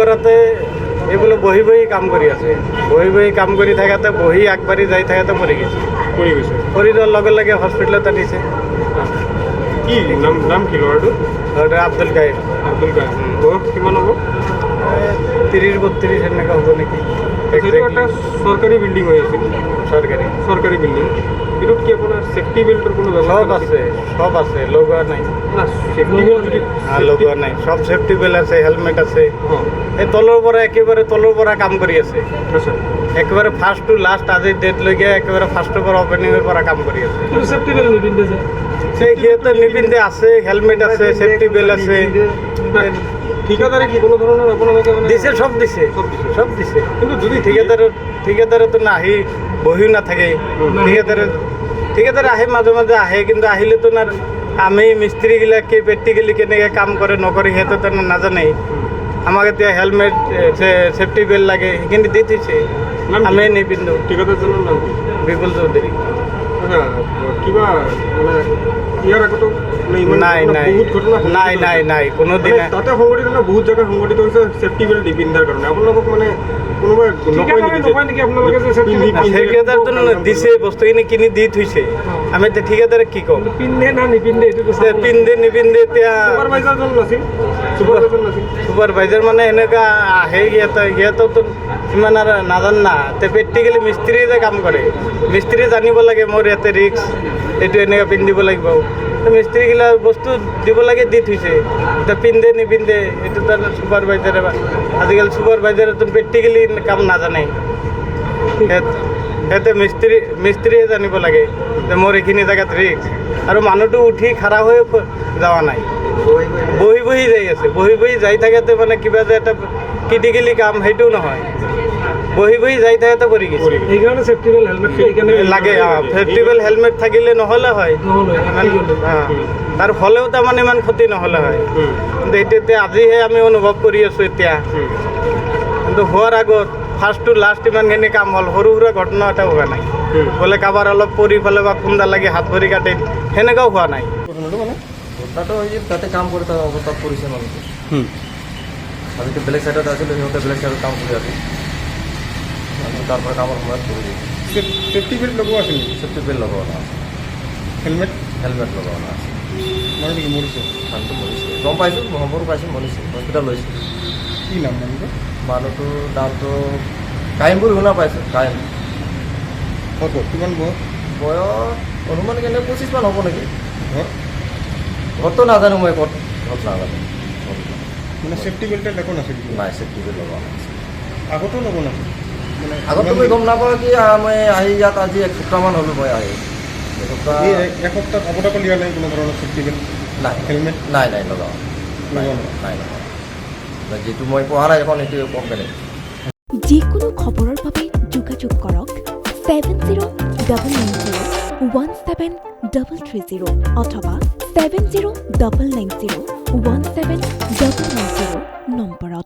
কৰাতে এইবোলো বহি বহি কাম কৰি আছে, বহি বহি কাম কৰি থাকাতে বহি আগবাঢ়ি যাই থাকাতে পৰি গৈছে। পৰি যোৱাৰ লগে লগে হস্পিটেলত আনিছে। কি নাম কি ল'ৰাটো? ল'ৰাটো আব্দুল কাইম। বয়স কিমান হ'ব? 30-32 এনেকুৱা হ'ব নেকি। এইটো এটা চৰকাৰী বিল্ডিং হৈ আছিল। চৰকাৰী বিল্ডিং। এইটোত কি আপোনাৰ ছেফটি বেল্টৰ কোনো ব্যৱস্থা সব আছে লগোৱা নাই। না ছেফটি বেল্ট যদি লগোৱা নাই, সব ছেফটি বেল্ট আছে, হেলমেট আছে। এই তলৰ পৰা একেবাৰে তলৰ পৰা কাম কৰি আছে। একেবাৰে ফাৰ্ষ্ট টু লাষ্ট আজি ডেটলৈকে একেবাৰে ফাৰ্ষ্টৰ পৰা অপেনিঙৰ পৰা কাম কৰি আছে। ছেফটি বেল্ট নিপিন্ধে যে সিহঁতে নিপিন্ধে, আছে হেলমেট আছে, ছেফটি বেল্ট আছে। ঠিকাদাৰে কি কোনো ধৰণৰ আপোনালোকে দিছে, সব দিছে। কিন্তু যদি ঠিকাদাৰেতো নাহি বহিও নাথাকে। ঠিকাদাৰে আহে মাজে মাজে আহে, কিন্তু আহিলেতো না আমি মিস্ত্ৰীগিলাকে প্ৰেক্টিকেলি কেনেকৈ কাম কৰে নকৰে সিহঁতে নাজানে। আমাক এতিয়া হেলমেট ছেফটি বেল্ট লাগে, সেইখিনি দি থৈছে, আমি নিপিন্ধো। ঠিকাদাৰজনৰ নাম কি? বিপুল চৌধুৰী। কিবা মানে ইয়াৰ আগতো নাই কোনোদিনে তাতে সংগঠিত না বহুত জেগাত সংগঠিত হৈছে ছেফটি বেল্ট নিপিন্ধাৰ কাৰণে। আপোনালোকক মানে কোনোবাই নকয় নেকি আপোনালোকে যে ঠিকাদাৰটো দিছে, বস্তুখিনি কিনি দি থৈছে, আমি এতিয়া ঠিকাদাৰক কি ক'ম? পিন্ধে না নিপিন্ধে পিন্ধে নিপিন্ধে এতিয়া চুপাৰভাইজাৰজন নাছিল। চুপাৰভাইজাৰ মানে এনেকুৱা আহে, সিহঁততো ইমান আৰু নাজান না। তে প্ৰেক্টিকেলি মিস্ত্ৰীয়ে যে কাম কৰে, মিস্ত্ৰী জানিব লাগে মোৰ ইয়াতে ৰিক্স, এইটো এনেকৈ পিন্ধিব লাগিব। মিস্ত্ৰীগিলা বস্তু দিব লাগে, দি থৈছে। এতিয়া পিন্ধে নিপিন্ধে এইটো তাৰ চুপাৰভাইজাৰে। আজিকালি চুপাৰভাইজাৰেতো প্ৰেক্টিকেলি কাম নাজানে। সিহঁতে মিস্ত্ৰীয়ে জানিব লাগে যে মোৰ এইখিনি জেগাত ৰিক্স। আৰু মানুহটো উঠি খাৰা হৈ যোৱা নাই, বহি বহি যাই আছে। বহি বহি যাই থাকাতে মানে কিবা যে এটা ক্ৰিটিকেলি কাম সেইটোও নহয়, বহি বহি যাই থাকাতে পৰি গৈছে। সেইকাৰণে ছেফটি বেল্ট হেলমেট লাগে। ছেফটি বেল্ট হেলমেট থাকিলে নহ'লে হয়, তাৰ ফলেও তাৰমানে ইমান ক্ষতি নহ'লে হয়। কিন্তু এতিয়া আজিহে আমি অনুভৱ কৰি আছোঁ এতিয়া, কিন্তু হোৱাৰ আগত ফাৰ্ষ্ট টু লাষ্ট ইমানখিনি কাম হ'ল, সৰু সুৰা ঘটনা এটা হোৱা নাই। বোলে কাৰোবাৰ অলপ পৰি পেলাই বা খুন্দা লাগি হাত ভৰি কাটে, সেনেকুৱাও হোৱা নাই। ঘটনাটো হৈ যে তাতে কাম কৰি তাৰ অৱস্থাত পৰিছে মানুহটো। আমিতো বেলেগ চাইডত আছিলোঁ, সিহঁতে বেলেগ চাইডত কাম কৰি আছিল। তাৰপৰা কামৰ সময়ত পৰি গৈছে। ছেফটি বেল্ট লগোৱা আছিল নেকি? ছেফটি বেল্ট লগোৱা নাই, হেলমেট লগোৱা নাই। মানে নেকি মৰিছে? মানুহটো মৰিছে, গম পাইছোঁ, খবৰো পাইছোঁ, মৰিছে, হস্পিটেল লৈছে। কি নাম মানুহটো? মানুহটোৰ নামটো কাইম বুলি শুনা পাইছোঁ। কাইম কত কিমান বয়স? অনুমান কেনে 25 মান হ'ব নেকি। ঘৰ ঘৰটো নাজানো মই, ঘৰত নাজানো। মানে ছেফটি বেল্টৰ একো নাছিল? নাই, ছেফটি বেল্ট লগোৱা নাই। আগতো লগোৱা নাছিল? আগতো মই গম নাপাওঁ কি মই আহি ইয়াত আজি এসপ্তাহমান হ'লোঁ। মই আহি এসপ্তাহ আপোনাকো দিয়া নাই কোনো ধৰণৰ ছেফটি বেল্ট? নাই, হেলমেট নাই লগোৱা নাই। যিটো মই পঢ়া নাই এখন এইটো কম বেলেগ। যিকোনো খবৰৰ বাবে যোগাযোগ কৰক 7090173330 অথবা 7099017990 নম্বৰত।